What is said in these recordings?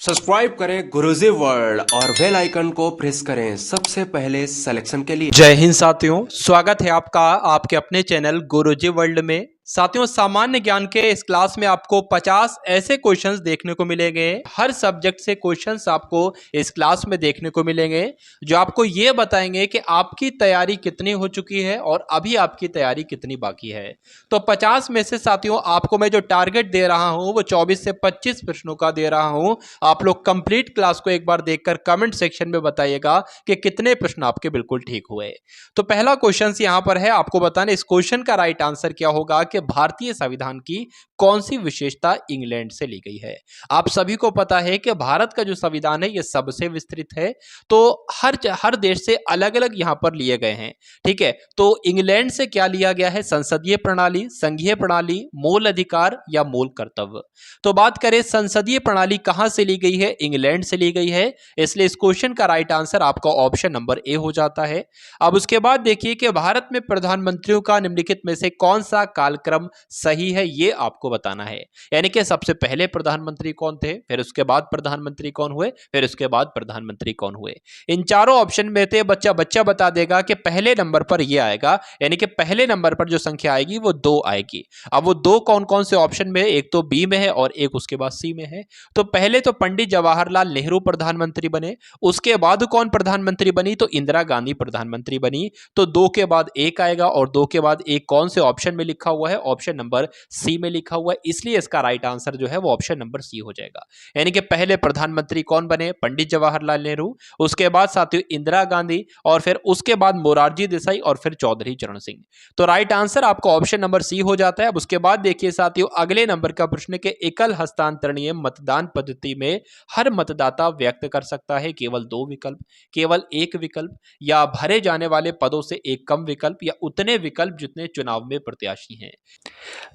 Subscribe करें गुरुजी world और bell icon को प्रेस करें सबसे पहले सिलेक्शन के लिए। जय हिंद साथियों, स्वागत है आपका आपके अपने चैनल गुरुजी वर्ल्ड में। साथियों, सामान्य ज्ञान के इस क्लास में आपको 50 ऐसे क्वेश्चंस देखने को मिलेंगे। हर सब्जेक्ट से क्वेश्चंस आपको इस क्लास में देखने को मिलेंगे जो आपको ये बताएंगे कि आपकी तैयारी कितनी हो चुकी है और अभी आपकी तैयारी कितनी बाकी है। तो 50 में से साथियों आपको मैं जो टारगेट दे रहा हूं वो 24 से 25 प्रश्नों का दे रहा हूं। आप लोग कंप्लीट क्लास को एक बार देखकर कमेंट सेक्शन में बताइएगा कि कितने प्रश्न आपके बिल्कुल ठीक हुए। तो पहला क्वेश्चन यहां पर है, आपको बताना इस क्वेश्चन का राइट आंसर क्या होगा कि भारतीय संविधान की कौन सी विशेषता इंग्लैंड से ली गई है। आप सभी को पता है कि भारत का जो संविधान है यह सबसे विस्तृत है, तो हर देश से अलग अलग यहां पर लिए गए हैं। ठीक है, तो इंग्लैंड से क्या लिया गया है? संसदीय प्रणाली, संघीय प्रणाली, मूल अधिकार या मूल कर्तव्य। तो बात करें संसदीय प्रणाली कहां से ली गई है? इंग्लैंड से ली गई है, इसलिए इस क्वेश्चन का राइट आंसर आपका ऑप्शन नंबर ए हो जाता है। अब उसके बाद देखिए कि भारत में प्रधानमंत्रियों का निम्नलिखित में से कौन सा कालक्रम सही है, ये आपको बताना है। यानी कि सबसे पहले प्रधानमंत्री कौन थे, फिर उसके बाद प्रधानमंत्री कौन हुए, फिर उसके बाद प्रधानमंत्री कौन हुए। इन चारों ऑप्शन में से बच्चा बता देगा कि पहले नंबर पर यह आएगा, यानी कि पहले नंबर पर जो संख्या आएगी वो 2 आएगी। अब वो 2 कौन कौन से ऑप्शन में है? एक तो बी में है और एक उसके बाद सी में है। तो पहले तो पंडित जवाहरलाल नेहरू प्रधानमंत्री बने, उसके बाद कौन प्रधानमंत्री बनी? तो इंदिरा गांधी प्रधानमंत्री बनी। तो 2 के बाद 1 आएगा और 2 के बाद 1 कौन से ऑप्शन में लिखा हुआ है? ऑप्शन नंबर सी में लिखा हुआ है, इसलिए इसका राइट आंसर जो है वो ऑप्शन नंबर सी हो जाएगा। यानी कि पहले प्रधानमंत्री कौन बने? पंडित जवाहरलाल नेहरू, उसके बाद साथियों इंदिरा गांधी और फिर उसके बाद मोरारजी देसाई और फिर चौधरी चरण सिंह। तो राइट आंसर आपका ऑप्शन नंबर सी हो जाता है। अब उसके बाद देखिए साथियों अगले नंबर का प्रश्न के एकल हस्तांतरणीय मतदान पद्धति में हर मतदाता व्यक्त कर सकता है केवल 2 विकल्प, केवल 1 विकल्प या भरे जाने वाले पदों से एक कम विकल्प या उतने विकल्प जितने चुनाव में प्रत्याशी हैं।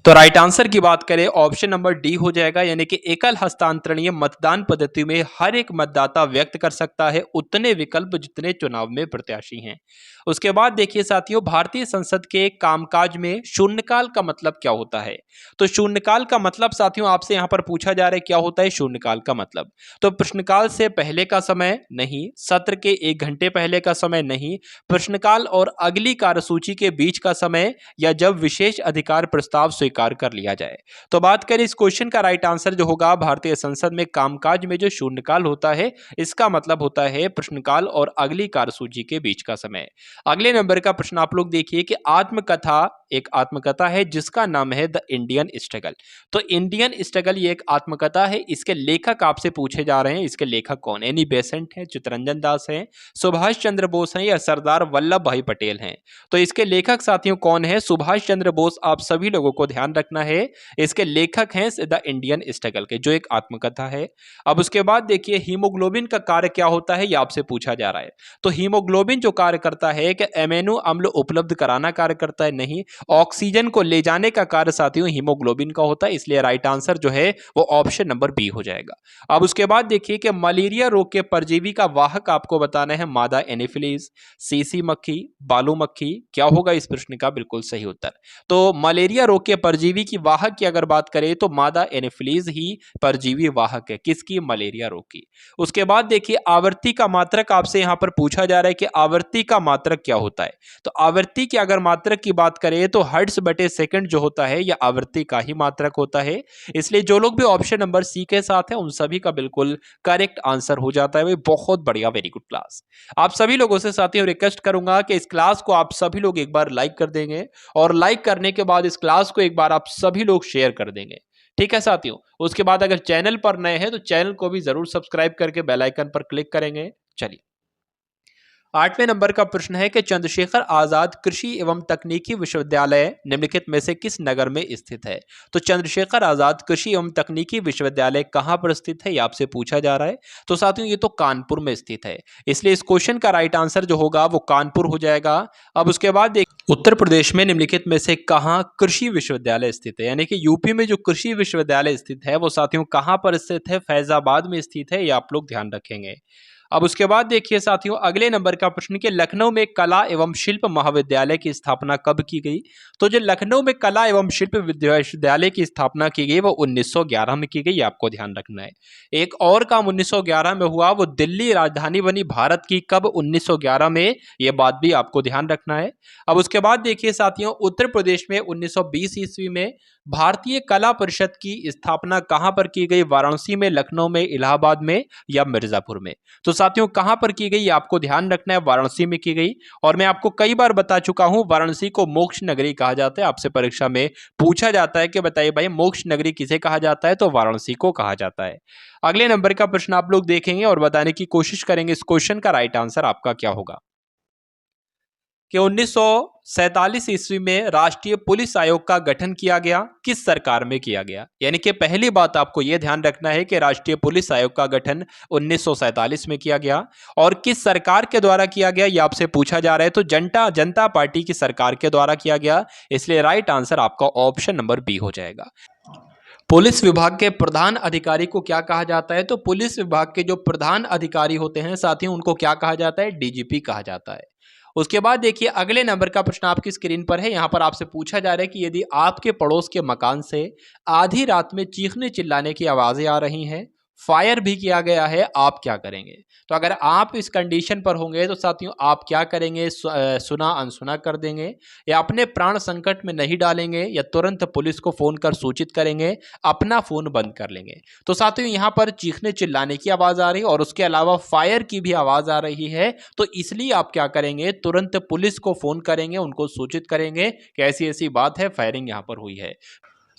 तो राइट आंसर की बात करें ऑप्शन नंबर डी हो जाएगा, यानी कि एकल हस्तांतरणीय मतदान पद्धति में हर एक मतदाता व्यक्त कर सकता है उतने विकल्प जितने चुनाव में प्रत्याशी हैं। उसके बाद देखिए साथियों भारतीय संसद के कामकाज में शून्यकाल का मतलब क्या होता है? तो शून्यकाल का मतलब साथियों आपसे यहां पर पूछा जा रहा है क्या होता है शून्यकाल का मतलब। तो प्रश्नकाल से पहले का समय नहीं, सत्र के 1 घंटे पहले का समय नहीं, प्रश्नकाल और अगली कार्यसूची के बीच का समय या जब विशेष अधिकार प्रस्ताव स्वीकार कर लिया जाए। तो बात करें इस क्वेश्चन का राइट आंसर जो होगा भारतीय संसद में कामकाज में जो शून्यकाल होता है इसका मतलब होता है प्रश्नकाल और अगली कार्यसूची के बीच का समय। अगले नंबर का प्रश्न आप लोग देखिए कि आत्मकथा एक आत्मकथा है जिसका नाम है द इंडियन स्ट्रगल। तो इंडियन स्ट्रगल ये एक आत्मकथा है, इसके लेखक आपसे पूछे जा रहे हैं, इसके लेखक कौन? एनी बेसेंट है, चित्तरंजन दास हैं, सुभाष चंद्र बोस हैं या सरदार वल्लभ भाई पटेल हैं। तो इसके लेखक साथियों कौन है? सुभाष चंद्र बोस। आप सभी लोगों को ध्यान रखना है, इसके लेखक हैं द इंडियन स्ट्रगल के, जो एक आत्मकथा है। अब उसके बाद देखिए हीमोग्लोबिन का कार्य क्या होता है, ये आपसे पूछा जा रहा है। तो हीमोग्लोबिन जो कार्य करता है कि एमिनो अम्ल उपलब्ध कराना कार्य करता है? नहीं, ऑक्सीजन को ले जाने का कार्य साथियों हीमोग्लोबिन का होता है, इसलिए राइट आंसर जो है वो ऑप्शन नंबर बी हो जाएगा। अब उसके बाद देखिए कि मलेरिया रोग के परजीवी का वाहक आपको बताना है मादा एनोफिलीज, सीसी मक्खी, बालू मक्खी। क्या होगा इस प्रश्न का बिल्कुल सही उत्तर? तो मलेरिया रोग के परजीवी की वाहक की अगर बात करें तो मादा एनोफिलीज ही परजीवी वाहक है, किसकी? मलेरिया रोग की। उसके बाद देखिए आवर्ती का मात्रक आपसे यहां पर पूछा जा रहा है कि आवर्ती का मात्रक क्या होता है। तो आवर्ती की अगर मात्रक की बात करें तो हर्ट्ज बटे सेकंड जो होता है यह आवर्ती का ही मात्रक होता है, इसलिए जो लोग भी ऑप्शन नंबर सी के साथ हैं उन सभी का बिल्कुल करेक्ट आंसर हो जाता है। बहुत बढ़िया, वेरी गुड क्लास। आप सभी लोगों से साथियों रिक्वेस्ट करूंगा कि इस क्लास को आप सभी लोग एक बार लाइक कर देंगे और लाइक करने के बाद इस क्लास को एक बार आप सभी लोग शेयर कर देंगे। ठीक है साथियों, उसके बाद अगर चैनल पर नए हैं तो चैनल को भी जरूर सब्सक्राइब करके बेल आइकन पर क्लिक करेंगे। चलिए 8वें नंबर का प्रश्न है कि चंद्रशेखर आजाद कृषि एवं तकनीकी विश्वविद्यालय निम्नलिखित में से किस नगर में स्थित है? तो चंद्रशेखर आजाद कृषि एवं तकनीकी विश्वविद्यालय कहां पर स्थित है, ये आपसे पूछा जा रहा है। तो साथियों ये तो कानपुर में स्थित है, इसलिए इस क्वेश्चन का राइट आंसर जो होगा वो कानपुर हो जाएगा। अब उसके बाद देख उत्तर प्रदेश में निम्नलिखित में से कहां कृषि विश्वविद्यालय स्थित है? यानी कि यूपी में जो कृषि विश्वविद्यालय स्थित है वो साथियों कहां पर स्थित है? फैजाबाद में स्थित है, ये आप लोग ध्यान रखेंगे। अब उसके बाद देखिए साथियों अगले नंबर का प्रश्न कि लखनऊ में कला एवं शिल्प महाविद्यालय की स्थापना कब की गई। तो जो लखनऊ में कला एवं शिल्प विश्वविद्यालय की स्थापना की गई वो 1911 में की गई, आपको ध्यान रखना है। एक और काम 1911 में हुआ, वो दिल्ली राजधानी बनी भारत की कब, 1911 में, ये बात भी आपको ध्यान रखना है। अब उसके बाद देखिए साथियों उत्तर प्रदेश में 1920 ईस्वी में भारतीय कला परिषद की स्थापना कहां पर की गई, वाराणसी में, लखनऊ में, इलाहाबाद में या मिर्जापुर में। तो साथियों कहां पर की गई आपको ध्यान रखना है, वाराणसी में की गई। और मैं आपको कई बार बता चुका हूं वाराणसी को मोक्ष नगरी कहा जाता है। आपसे परीक्षा में पूछा जाता है कि बताइए भाई मोक्ष नगरी किसे कहा जाता है, तो वाराणसी को कहा जाता है। अगले नंबर का प्रश्न आप लोग देखेंगे और बताने की कोशिश करेंगे इस क्वेश्चन का राइट आंसर आपका क्या होगा कि 1947 ईस्वी में राष्ट्रीय पुलिस आयोग का गठन किया गया, किस सरकार में किया गया। यानी कि पहली बात आपको यह ध्यान रखना है कि राष्ट्रीय पुलिस आयोग का गठन 1947 में किया गया और किस सरकार के द्वारा किया गया ये आपसे पूछा जा रहा है। तो जनता पार्टी की सरकार के द्वारा किया गया, इसलिए राइट आंसर आपका ऑप्शन नंबर बी हो जाएगा। पुलिस विभाग के प्रधान अधिकारी को क्या कहा जाता है, तो पुलिस विभाग के जो प्रधान अधिकारी होते हैं साथियों उनको क्या कहा जाता है, डीजीपी कहा जाता है। उसके बाद देखिए अगले नंबर का प्रश्न आपकी स्क्रीन पर है। यहां पर आपसे पूछा जा रहा है कि यदि आपके पड़ोस के मकान से आधी रात में चीखने चिल्लाने की आवाजें आ रही हैं, फायर भी किया गया है, आप क्या करेंगे। तो अगर आप इस कंडीशन पर होंगे तो साथियों आप क्या करेंगे, सुना अनसुना कर देंगे या अपने प्राण संकट में नहीं डालेंगे या तुरंत पुलिस को फोन कर सूचित करेंगे, अपना फोन बंद कर लेंगे। तो साथियों यहां पर चीखने चिल्लाने की आवाज आ रही है और उसके अलावा फायर की भी आवाज आ रही है, तो इसलिए आप क्या करेंगे, तुरंत पुलिस को फोन करेंगे, उनको सूचित करेंगे कि ऐसी ऐसी बात है, फायरिंग यहां पर हुई है।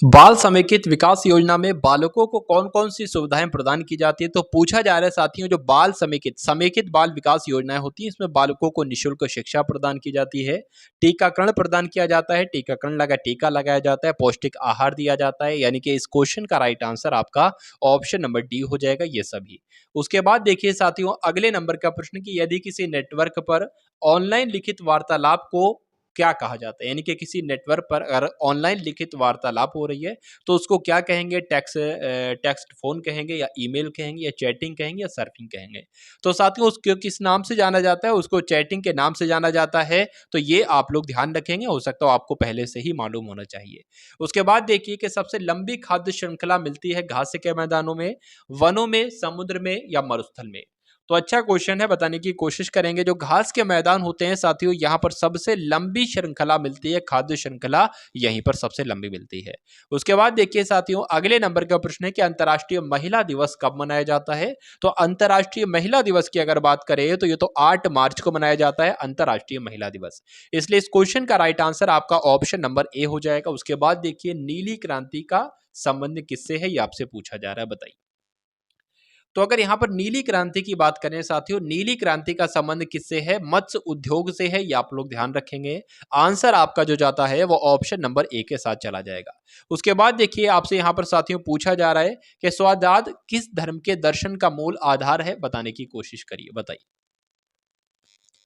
बाल समेकित विकास योजना में बालकों को कौन कौन सी सुविधाएं प्रदान की जाती है, तो पूछा जा रहा है साथियों जो बाल समेकित बाल विकास योजनाएं होती हैं इसमें बालकों को निःशुल्क शिक्षा प्रदान की जाती है, टीकाकरण प्रदान किया जाता है, टीका लगाया जाता है, पौष्टिक आहार दिया जाता है। यानी कि इस क्वेश्चन का राइट आंसर आपका ऑप्शन नंबर डी हो जाएगा, ये सभी। उसके बाद देखिए साथियों अगले नंबर का प्रश्न कि यदि किसी नेटवर्क पर ऑनलाइन लिखित वार्तालाप को क्या कहा जाता है, यानी कि किसी नेटवर्क पर अगर ऑनलाइन लिखित वार्तालाप हो रही है तो उसको क्या कहेंगे, टेक्स्ट फोन कहेंगे या ईमेल कहेंगे या चैटिंग कहेंगे या सर्फिंग कहेंगे। तो साथियों उसको किस नाम से जाना जाता है, उसको चैटिंग के नाम से जाना जाता है। तो ये आप लोग ध्यान रखेंगे, हो सकता है आपको पहले से ही मालूम होना चाहिए। उसके बाद देखिए कि सबसे लंबी खाद्य श्रृंखला मिलती है घास के मैदानों में, वनों में, समुद्र में या मरुस्थल में। तो अच्छा क्वेश्चन है, बताने की कोशिश करेंगे। जो घास के मैदान होते हैं साथियों यहाँ पर सबसे लंबी श्रृंखला मिलती है, खाद्य श्रृंखला यहीं पर सबसे लंबी मिलती है। उसके बाद देखिए साथियों अगले नंबर का प्रश्न है कि अंतर्राष्ट्रीय महिला दिवस कब मनाया जाता है। तो अंतर्राष्ट्रीय महिला दिवस की अगर बात करें तो ये तो 8 मार्च को मनाया जाता है अंतर्राष्ट्रीय महिला दिवस, इसलिए इस क्वेश्चन का राइट आंसर आपका ऑप्शन नंबर ए हो जाएगा। उसके बाद देखिए नीली क्रांति का संबंध किससे है, ये आपसे पूछा जा रहा है, बताइए। तो अगर यहां पर नीली क्रांति की बात करें साथियों, नीली क्रांति का संबंध किससे है, मत्स्य उद्योग से है, ये आप लोग ध्यान रखेंगे। आंसर आपका जो जाता है वो ऑप्शन नंबर ए के साथ चला जाएगा। उसके बाद देखिए आपसे यहां पर साथियों पूछा जा रहा है कि स्वजात किस धर्म के दर्शन का मूल आधार है, बताने की कोशिश करिए, बताइए।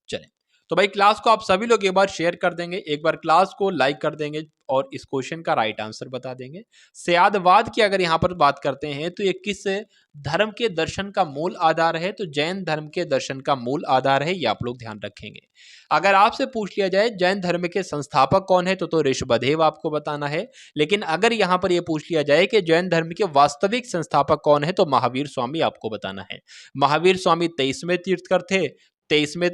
चलें, तो भाई क्लास को आप सभी लोग एक बार शेयर कर देंगे, एक बार क्लास को लाइक कर देंगे और इस क्वेश्चन का राइट आंसर बता देंगे। स्यादवाद की अगर यहां पर बात करते हैं तो ये किस धर्म के दर्शन का मूल आधार है, तो जैन धर्म के दर्शन का मूल आधार है, ये आप लोग ध्यान रखेंगे। अगर आपसे पूछ लिया जाए जैन धर्म के संस्थापक कौन है तो ऋषभदेव आपको बताना है। लेकिन अगर यहां पर यह पूछ लिया जाए कि जैन धर्म के वास्तविक संस्थापक कौन है तो महावीर स्वामी आपको बताना है। महावीर स्वामी 23वें तीर्थकर थे, 24वें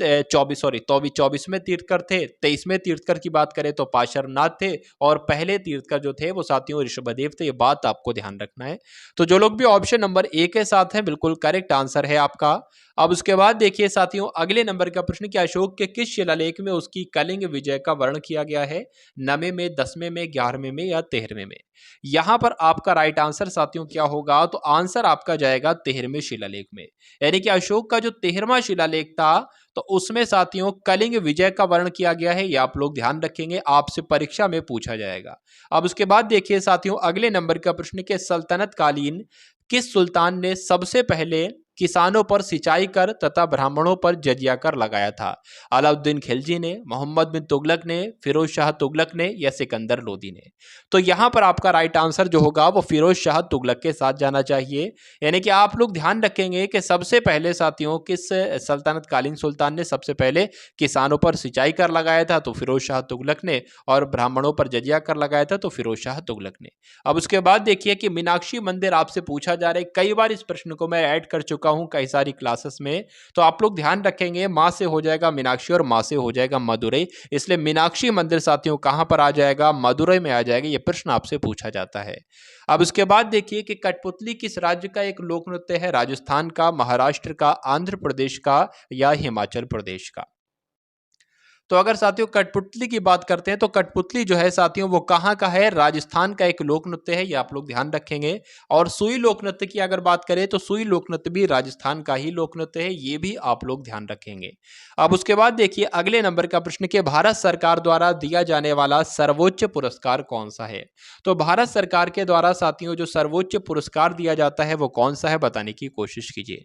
तीर्थकर थे। 23वें तीर्थकर की बात करें तो पार्श्वनाथ थे और पहले तीर्थकर जो थे वो साथियों ऋषभदेव थे, ये बात आपको ध्यान रखना है। तो जो लोग भी ऑप्शन नंबर ए के साथ हैं बिल्कुल करेक्ट आंसर है आपका। अब उसके बाद देखिए साथियों अगले नंबर का प्रश्न कि अशोक के किस शिलालेख में उसकी कलिंग विजय का वर्णन किया गया है, 9वें में, 10वें में, 11वें में या 13वें में। यहां पर आपका राइट आंसर साथियों क्या होगा, तो आंसर आपका जाएगा 13वें शिलालेख में। यानी कि अशोक का जो 13वां शिलालेख था तो उसमें साथियों कलिंग विजय का वर्णन किया गया है, ये आप लोग ध्यान रखेंगे, आपसे परीक्षा में पूछा जाएगा। अब उसके बाद देखिए साथियों अगले नंबर का प्रश्न के सल्तनत कालीन किस सुल्तान ने सबसे पहले किसानों पर सिंचाई कर तथा ब्राह्मणों पर जजिया कर लगाया था? अलाउद्दीन खिलजी ने, मोहम्मद बिन तुगलक ने, फिरोज शाह तुगलक ने या सिकंदर लोदी ने? तो यहां पर आपका राइट आंसर जो होगा वो फिरोज शाह तुगलक के साथ जाना चाहिए। यानी कि आप लोग ध्यान रखेंगे कि सबसे पहले साथियों किस सल्तनत कालीन सुल्तान ने सबसे पहले किसानों पर सिंचाई कर लगाया था? तो फिरोज शाह तुगलक ने। और ब्राह्मणों पर जजिया कर लगाया था? तो फिरोज शाह तुगलक ने। अब उसके बाद देखिए कि मीनाक्षी मंदिर आपसे पूछा जा रहा है, कई बार इस प्रश्न को मैं ऐड कर चुका हूं कई सारी क्लासेस में, तो आप लोग ध्यान रखेंगे मां से हो जाएगा मीनाक्षी और मां से हो जाएगा मदुरई, इसलिए मीनाक्षी मंदिर साथियों कहां पर आ जाएगा? मदुरई में आ जाएगा। यह प्रश्न आपसे पूछा जाता है। अब उसके बाद देखिए कि कठपुतली किस राज्य का एक लोक नृत्य है? राजस्थान का, महाराष्ट्र का, आंध्र प्रदेश का या हिमाचल प्रदेश का? तो अगर साथियों कठपुतली की बात करते हैं तो कठपुतली जो है साथियों वो कहाँ का है? राजस्थान का एक लोक नृत्य है, ये आप लोग ध्यान रखेंगे। और सुई लोक नृत्य की अगर बात करें तो सुई लोक नृत्य भी राजस्थान का ही लोक नृत्य है, ये भी आप लोग ध्यान रखेंगे। अब उसके बाद देखिए अगले नंबर का प्रश्न कि भारत सरकार द्वारा दिया जाने वाला सर्वोच्च पुरस्कार कौन सा है? तो भारत सरकार के द्वारा साथियों जो सर्वोच्च पुरस्कार दिया जाता है वो कौन सा है, बताने की कोशिश कीजिए।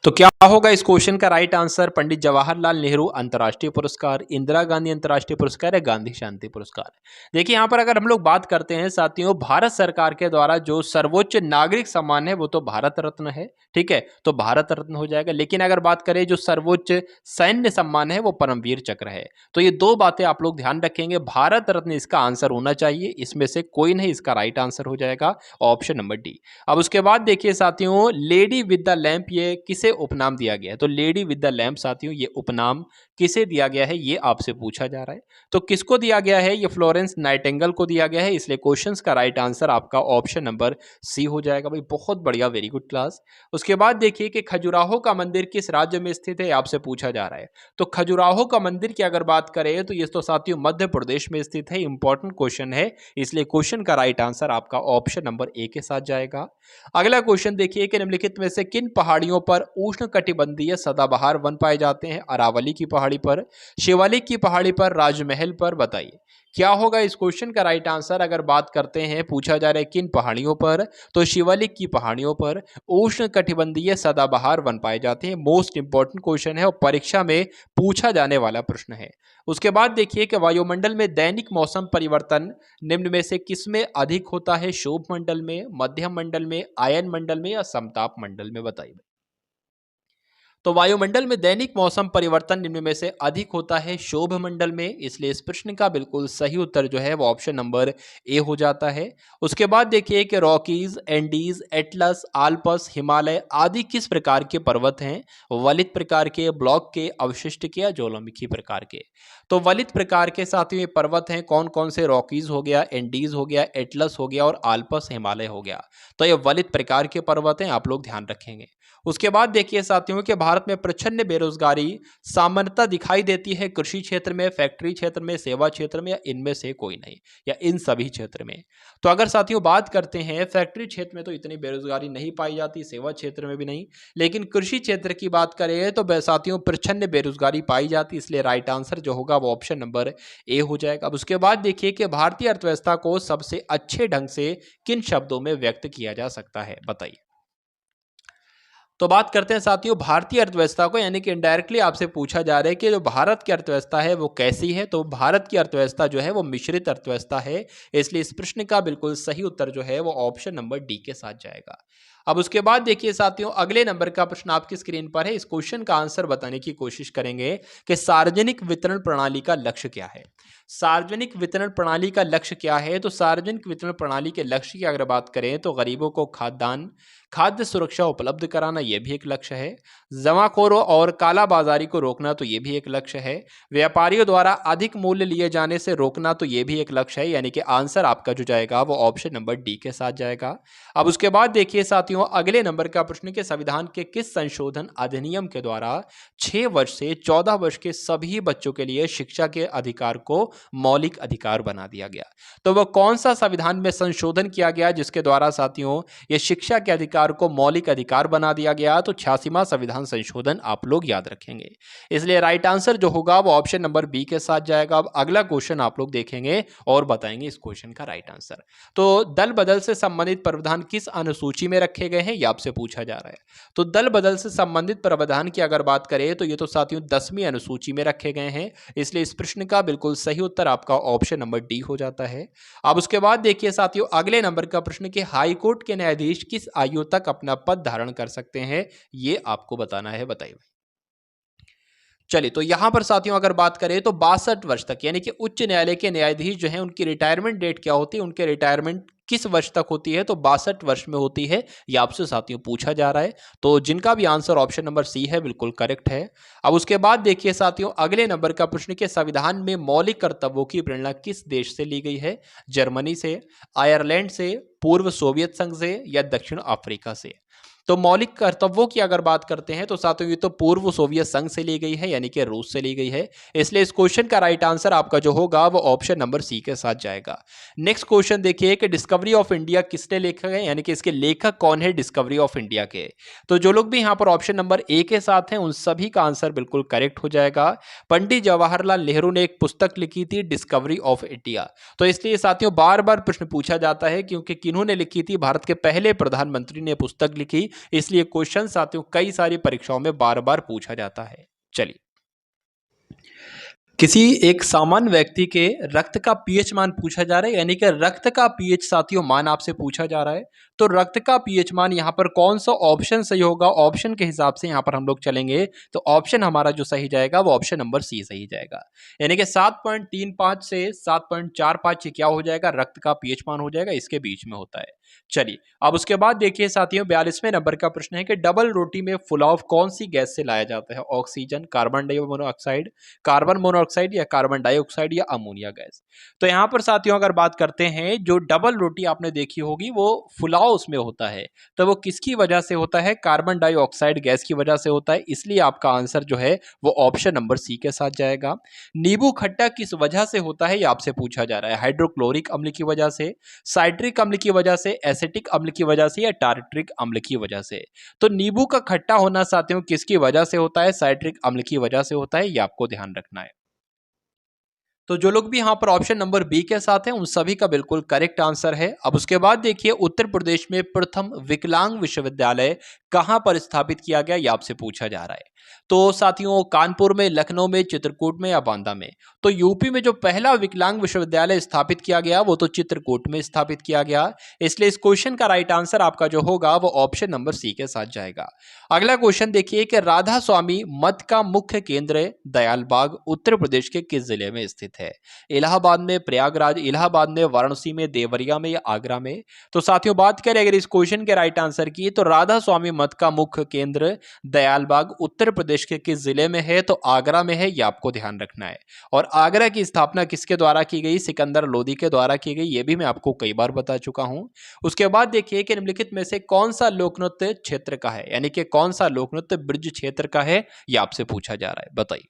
तो क्या होगा इस क्वेश्चन का राइट आंसर? पंडित जवाहरलाल नेहरू अंतर्राष्ट्रीय पुरस्कार, इंदिरा गांधी अंतर्राष्ट्रीय पुरस्कार या गांधी शांति पुरस्कार? देखिए यहां पर अगर हम लोग बात करते हैं साथियों भारत सरकार के द्वारा जो सर्वोच्च नागरिक सम्मान है वो तो भारत रत्न है, ठीक है, तो भारत रत्न हो जाएगा। लेकिन अगर बात करें जो सर्वोच्च सैन्य सम्मान है वो परमवीर चक्र है। तो ये दो बातें आप लोग ध्यान रखेंगे, भारत रत्न इसका आंसर होना चाहिए, इसमें से कोई नहीं, इसका राइट आंसर हो जाएगा ऑप्शन नंबर डी। अब उसके बाद देखिए साथियों लेडी विद द लैंप ये किसे उपनाम दिया गया है? तो लेडी विद द लैंप साथियों ये उपनाम किसे दिया गया है ये आपसे पूछा जा रहा है। तो किसको दिया गया है? ये फ्लोरेंस नाइटिंगेल को दिया गया है, इसलिए क्वेश्चंस का राइट आंसर आपका ऑप्शन नंबर सी हो जाएगा। भाई बहुत बढ़िया, वेरी गुड क्लास। उसके बाद देखिए कि खजुराहो का मंदिर किस राज्य में स्थित है, आपसे पूछा जा रहा है। तो खजुराहो का मंदिर की अगर बात करें तो ये तो साथियों मध्य प्रदेश में स्थित है, इंपॉर्टेंट क्वेश्चन है, इसलिए क्वेश्चन का राइट आंसर आपका ऑप्शन नंबर ए के साथ जाएगा। अगला क्वेश्चन देखिए कि निम्नलिखित में से किन पहाड़ियों पर उष्णकटिबंधीय सदाबहार वन पाए जाते हैं? अरावली की पहाड़ी पर, शिवालिक की पहाड़ी पर, राजमहल पर? बताइए क्या होगा इस क्वेश्चन का राइट आंसर। अगर बात करते हैं पूछा जा रहा है किन पहाड़ियों पर, तो शिवालिक की पहाड़ियों पर उष्णकटिबंधीय सदाबहार वन पाए जाते हैं। मोस्ट इंपॉर्टेंट क्वेश्चन है और परीक्षा में पूछा जाने वाला प्रश्न है। उसके बाद देखिए कि वायुमंडल में दैनिक मौसम परिवर्तन निम्न में से किसमें अधिक होता है? शोभ मंडल में, मध्यम मंडल में, आयन मंडल में या समताप मंडल में? बताइए। तो वायुमंडल में दैनिक मौसम परिवर्तन निम्न में से अधिक होता है शोभ मंडल में, इसलिए इस प्रश्न का बिल्कुल सही उत्तर जो है वो ऑप्शन नंबर ए हो जाता है। उसके बाद देखिए कि Rockies, Andes, Atlas, Alps, Himalaya आदि किस प्रकार के पर्वत हैं? वलित प्रकार के, ब्लॉक के, अवशिष्ट के या ज्वालामुखी प्रकार के? तो वलित प्रकार के साथ में पर्वत हैं कौन कौन से? रॉकीज हो गया, एंडीज हो गया, एटलस हो गया और आल्पस हिमालय हो गया। तो ये वलित प्रकार के पर्वत हैं, आप लोग ध्यान रखेंगे। उसके बाद देखिए साथियों कि भारत में प्रचंड बेरोजगारी सामान्यतः दिखाई देती है कृषि क्षेत्र में, फैक्ट्री क्षेत्र में, सेवा क्षेत्र में या इनमें से कोई नहीं या इन सभी क्षेत्र में? तो अगर साथियों बात करते हैं फैक्ट्री क्षेत्र में तो इतनी बेरोजगारी नहीं पाई जाती, सेवा क्षेत्र में भी नहीं, लेकिन कृषि क्षेत्र की बात करें तो साथियों प्रचंड बेरोजगारी पाई जाती, इसलिए राइट आंसर जो होगा वो ऑप्शन नंबर ए हो जाएगा। अब उसके बाद देखिए कि भारतीय अर्थव्यवस्था को सबसे अच्छे ढंग से किन शब्दों में व्यक्त किया जा सकता है? बताइए। तो बात करते हैं साथियों भारतीय अर्थव्यवस्था को, यानी कि इनडायरेक्टली आपसे पूछा जा रहा है कि जो भारत की अर्थव्यवस्था है वो कैसी है? तो भारत की अर्थव्यवस्था जो है वो मिश्रित अर्थव्यवस्था है, इसलिए इस प्रश्न का बिल्कुल सही उत्तर जो है वो ऑप्शन नंबर डी के साथ जाएगा। अब उसके बाद देखिए साथियों अगले नंबर का प्रश्न आपकी स्क्रीन पर है, इस क्वेश्चन का आंसर बताने की कोशिश करेंगे कि सार्वजनिक वितरण प्रणाली का लक्ष्य क्या है? सार्वजनिक वितरण प्रणाली का लक्ष्य क्या है? तो सार्वजनिक वितरण प्रणाली के लक्ष्य की अगर बात करें तो गरीबों को खाद्यान्न, खाद्य सुरक्षा उपलब्ध कराना यह भी एक लक्ष्य है, जमाखोरों और कालाबाजारी को रोकना तो यह भी एक लक्ष्य है, व्यापारियों द्वारा अधिक मूल्य लिए जाने से रोकना तो यह भी एक लक्ष्य है, यानी कि आंसर आपका जो जाएगा वो ऑप्शन नंबर डी के साथ जाएगा। अब उसके बाद देखिए साथियों अगले नंबर का प्रश्न के संविधान के किस संशोधन अधिनियम के द्वारा 6 वर्ष से 14 वर्ष के सभी बच्चों के लिए शिक्षा के अधिकार को मौलिक अधिकार बना दिया गया? तो वह कौन सा संविधान में संशोधन किया गया जिसके द्वारा साथियों ये शिक्षा के अधिकार को मौलिक अधिकार बना दिया गया? तो 86वां संविधान संशोधन आप लोग याद रखेंगे, इसलिए राइट आंसर जो होगा वो ऑप्शन नंबर बी के साथ जाएगा। अब अगला क्वेश्चन आप लोग देखेंगे और बताएंगे इस क्वेश्चन का राइट आंसर। तो दल बदल से संबंधित प्रावधान किस अनुसूची में रखे रखे गए हैं, ये आपसे पूछा जा रहा है। तो दल बदल से संबंधित प्रावधान की अगर बात करें तो ये तो साथियों 10वीं अनुसूची में रखे गए हैं, इसलिए इस प्रश्न का बिल्कुल सही उत्तर आपका ऑप्शन नंबर डी हो जाता है। अब उसके बाद देखिए साथियों अगले नंबर का प्रश्न कि हाई कोर्ट के न्यायाधीश किस आयु तक अपना पद धारण कर सकते हैं, ये आपको बताना है। बताइए। चलिए, तो यहां पर साथियों अगर बात करें तो 62 वर्ष तक, यानी कि उच्च न्यायालय के न्यायाधीश जो हैं उनकी रिटायरमेंट डेट क्या होती है, उनके रिटायरमेंट किस वर्ष तक होती है, तो 62 वर्ष में होती है। ये आपसे साथियों पूछा जा रहा है, तो जिनका भी आंसर ऑप्शन नंबर सी है बिल्कुल करेक्ट है। अब उसके बाद देखिए साथियों अगले नंबर का प्रश्न कि संविधान में मौलिक कर्तव्यों की प्रेरणा किस देश से ली गई है, जर्मनी से, आयरलैंड से, पूर्व सोवियत संघ से या दक्षिण अफ्रीका से। तो मौलिक कर्तव्यों की अगर बात करते हैं तो साथियों ये तो पूर्व सोवियत संघ से ली गई है, यानी कि रूस से ली गई है, इसलिए इस क्वेश्चन का राइट आंसर आपका जो होगा वो ऑप्शन नंबर सी के साथ जाएगा। नेक्स्ट क्वेश्चन देखिए कि डिस्कवरी ऑफ इंडिया किसने लिखा है, यानी कि इसके लेखक कौन है डिस्कवरी ऑफ इंडिया के। तो जो लोग भी यहाँ पर ऑप्शन नंबर ए के साथ हैं उन सभी का आंसर बिल्कुल करेक्ट हो जाएगा। पंडित जवाहरलाल नेहरू ने एक पुस्तक लिखी थी डिस्कवरी ऑफ इंडिया। तो इसलिए साथियों बार बार प्रश्न पूछा जाता है क्योंकि किन्होंने लिखी थी, भारत के पहले प्रधानमंत्री ने पुस्तक लिखी, इसलिए क्वेश्चन साथियों कई सारी परीक्षाओं में बार बार पूछा जाता है। चलिए, किसी एक सामान्य व्यक्ति के रक्त का पीएच मान पूछा जा रहा है, यानी कि रक्त का पीएच साथियों मान आपसे पूछा जा रहा है। तो रक्त का पीएच मान यहाँ पर कौन सा ऑप्शन सही होगा, ऑप्शन के हिसाब से यहाँ पर हम लोग चलेंगे तो ऑप्शन हमारा जो सही जाएगा वो ऑप्शन नंबर सी सही जाएगा, यानी कि 7.35 से 7.45 क्या हो जाएगा, रक्त का पीएच मान हो जाएगा, इसके बीच में होता है। चलिए, अब उसके बाद देखिए साथियों 42वें नंबर का प्रश्न है कि डबल रोटी में फुलाव कौन सी गैस से लाया जाता है, ऑक्सीजन, कार्बन डाइमोनोऑक्साइड, कार्बन मोनोऑक्साइड या कार्बन डाइऑक्साइड या अमोनिया गैस। तो यहाँ पर साथियों अगर बात करते हैं जो डबल रोटी आपने देखी होगी वो फुलाव उसमें होता है, तो वो किसकी वजह से होता है, कार्बन डाइऑक्साइड गैस की वजह से होता है, इसलिए आपका आंसर जो है वो ऑप्शन नंबर सी के साथ जाएगा। नींबू खट्टा किस वजह से होता है ये आपसे पूछा जा रहा है, हाइड्रोक्लोरिक अम्ल की वजह से, साइट्रिक अम्ल की वजह से, एसिटिक अम्ल की वजह से या टार्ट्रिक अम्ल की वजह से। तो नींबू का खट्टा होना साथियों किसकी वजह से होता है, साइट्रिक अम्ल की वजह से होता है, ये आपको ध्यान रखना है। तो जो लोग भी यहाँ पर ऑप्शन नंबर बी के साथ हैं उन सभी का बिल्कुल करेक्ट आंसर है। अब उसके बाद देखिए उत्तर प्रदेश में प्रथम विकलांग विश्वविद्यालय कहां पर स्थापित किया गया, ये आपसे पूछा जा रहा है। तो साथियों कानपुर में, लखनऊ में, चित्रकूट में या बांदा में। तो यूपी में जो पहला विकलांग विश्वविद्यालय स्थापित किया गया वो तो चित्रकूट में स्थापित किया गया, इसलिए इस क्वेश्चन का राइट आंसर आपका जो होगा वो ऑप्शन नंबर सी के साथ जाएगा। अगला क्वेश्चन देखिए कि राधा स्वामी मठ का मुख्य केंद्र दयालबाग उत्तर प्रदेश के किस जिले में स्थित है, इलाहाबाद में, प्रयागराज, इलाहाबाद में, वाराणसी में, देवरिया में या आगरा में। तो साथियों बात करें अगर इस क्वेश्चन के राइट आंसर की तो राधा स्वामी मठ का मुख्य केंद्र दयालबाग उत्तर प्रदेश के किस जिले में है, तो आगरा में है, यह आपको ध्यान रखना है। और आगरा की स्थापना किसके द्वारा की गई, सिकंदर लोदी के द्वारा की गई, यह भी मैं आपको कई बार बता चुका हूं। उसके बाद देखिए कि निम्नलिखित में से कौन सा लोकनृत्य क्षेत्र का है, यानी कि कौन सा लोकनृत्य ब्रज क्षेत्र का है, यह आपसे पूछा जा रहा है, बताइए।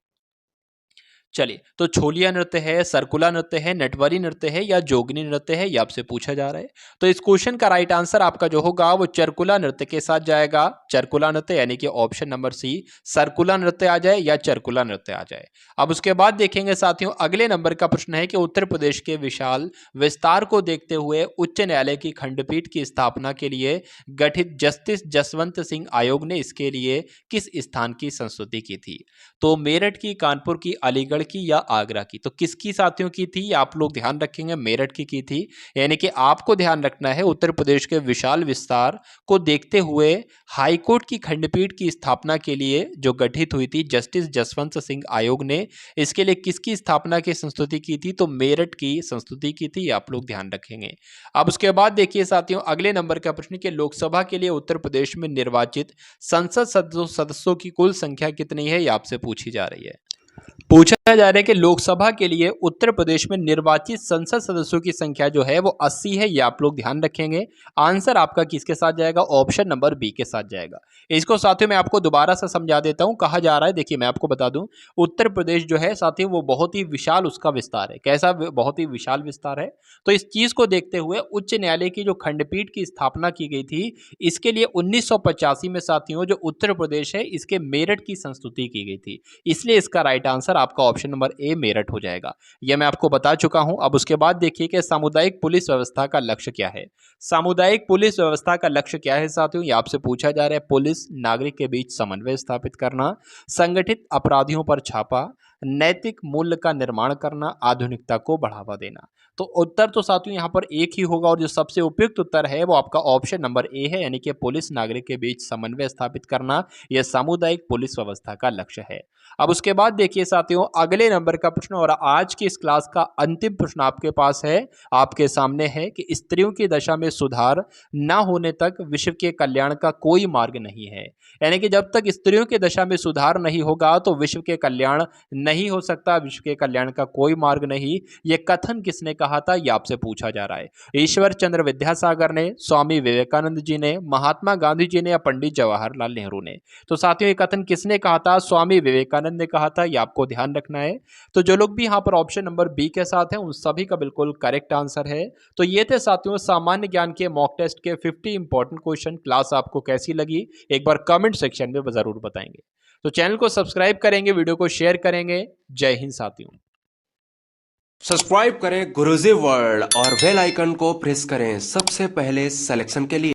चलिए, तो छोलिया नृत्य है, सर्कुला नृत्य है, नटवरी नृत्य है या जोगनी नृत्य है, ये आपसे पूछा जा रहा है। तो इस क्वेश्चन का राइट आंसर आपका जो होगा वो चरकुला नृत्य के साथ जाएगा। चरकुला नृत्य यानी कि ऑप्शन नंबर सी, सर्कुला नृत्य आ जाए या चरकुला नृत्य आ जाए। अब उसके बाद देखेंगे साथियों अगले नंबर का प्रश्न है कि उत्तर प्रदेश के विशाल विस्तार को देखते हुए उच्च न्यायालय की खंडपीठ की स्थापना के लिए गठित जस्टिस जसवंत सिंह आयोग ने इसके लिए किस स्थान की संस्तुति की थी, तो मेरठ की, कानपुर की, अलीगढ़ की या आगरा की। तो किसकी साथियों की थी, आप लोग ध्यान रखेंगे मेरठ की थी, यानी कि आपको ध्यान रखना है उत्तर प्रदेश के विशाल विस्तार को देखते हुए हाईकोर्ट की खंडपीठ की स्थापना के लिए जो गठित हुई थी जस्टिस जसवंत सिंह आयोग ने, इसके लिए किसकी स्थापना की संस्तुति की थी, तो मेरठ की संस्तुति की थी, आप लोग ध्यान रखेंगे। अब उसके बाद देखिए साथियों अगले नंबर का प्रश्न कि लोकसभा के लिए उत्तर प्रदेश में निर्वाचित संसद सदस्यों की कुल संख्या कितनी है, यह आपसे पूछी जा रही है। पूछा जा रहा है कि लोकसभा के लिए उत्तर प्रदेश में निर्वाचित संसद सदस्यों की संख्या जो है वो 80 है, ये आप लोग ध्यान रखेंगे। आंसर आपका किसके साथ जाएगा, ऑप्शन नंबर बी के साथ जाएगा। इसको साथियों मैं आपको दोबारा से समझा देता हूं। कहा जा रहा है, देखिए मैं आपको बता दूं, उत्तर प्रदेश जो है साथियों वो बहुत ही विशाल उसका विस्तार है। कैसा, बहुत ही विशाल विस्तार है। तो इस चीज को देखते हुए उच्च न्यायालय की जो खंडपीठ की स्थापना की गई थी, इसके लिए 1985 में साथियों जो उत्तर प्रदेश है इसके मेरठ की संस्तुति की गई थी, इसलिए इसका राइट आंसर आपका ऑप्शन नंबर ए मेरठ हो जाएगा। यह मैं आपको बता चुका हूं। अब उसके बाद देखिए कि सामुदायिक पुलिस व्यवस्था का लक्ष्य क्या है। सामुदायिक पुलिस व्यवस्था का लक्ष्य क्या है साथियों, ये आपसे पूछा जा रहा है। पुलिस नागरिक के बीच समन्वय स्थापित करना, संगठित अपराधियों पर छापा, नैतिक मूल्य का निर्माण करना, आधुनिकता को बढ़ावा देना। तो उत्तर तो साथियों यहाँ पर एक ही होगा और जो सबसे उपयुक्त उत्तर है वो आपका ऑप्शन नंबर ए है, यानी कि पुलिस नागरिक के बीच समन्वय स्थापित करना यह सामुदायिक पुलिस व्यवस्था का लक्ष्य है। अब उसके बाद देखिए साथियों अगले नंबर का प्रश्न और आज की इस क्लास का अंतिम प्रश्न आपके पास है, आपके सामने है कि स्त्रियों की दशा में सुधार न होने तक विश्व के कल्याण का कोई मार्ग नहीं है। यानी कि जब तक स्त्रियों की दशा में सुधार नहीं होगा तो विश्व के कल्याण नहीं हो सकता, विश्व के कल्याण का कोई मार्ग नहीं। यह कथन किसने कहा था, यह आपसे पूछा जा रहा है। ईश्वर चंद्र विद्यासागर ने, स्वामी विवेकानंद जी ने, महात्मा गांधी जी ने या पंडित जवाहरलाल नेहरू ने। तो साथियों ये कथन किसने कहा था, स्वामी विवेकानंद ने कहा था, यह आपको ध्यान रखना है। तो जो लोग भी यहाँ पर ऑप्शन नंबर बी के साथ हैं उन सभी का बिल्कुल करेक्ट आंसर है। तो ये थे साथियों सामान्य ज्ञान के मॉक टेस्ट के 50 इंपॉर्टेंट क्वेश्चन। क्लास आपको कैसी लगी एक बार कमेंट सेक्शन में जरूर बताएंगे। तो चैनल को सब्सक्राइब करेंगे, वीडियो को शेयर करेंगे। जय हिंद साथियों। सब्सक्राइब करें गुरुजी वर्ल्ड और बेल आइकन को प्रेस करें सबसे पहले सिलेक्शन के लिए।